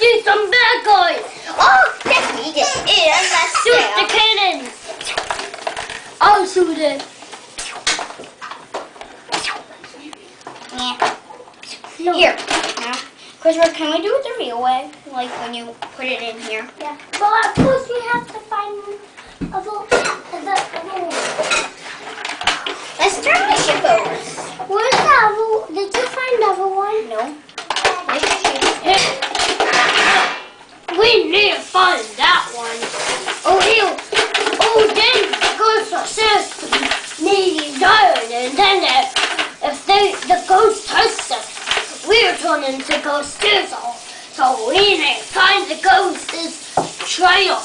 do some bad guys. Oh, let's read it. And let's Shoot the cannons. I'll shoot it. Yeah. Here. Now, Christopher, can we do it the real way? Like when you put it in here? Yeah. But first we have to find a little. Let's turn the ship over. Where's the other? Did you find the other one? No. Where's the ship? We need to find that one. Oh, here. Oh, then goes the system. Needy iron, and then if the ghost touches us, we're turning into ghosts too. So we need to find the ghost's trail.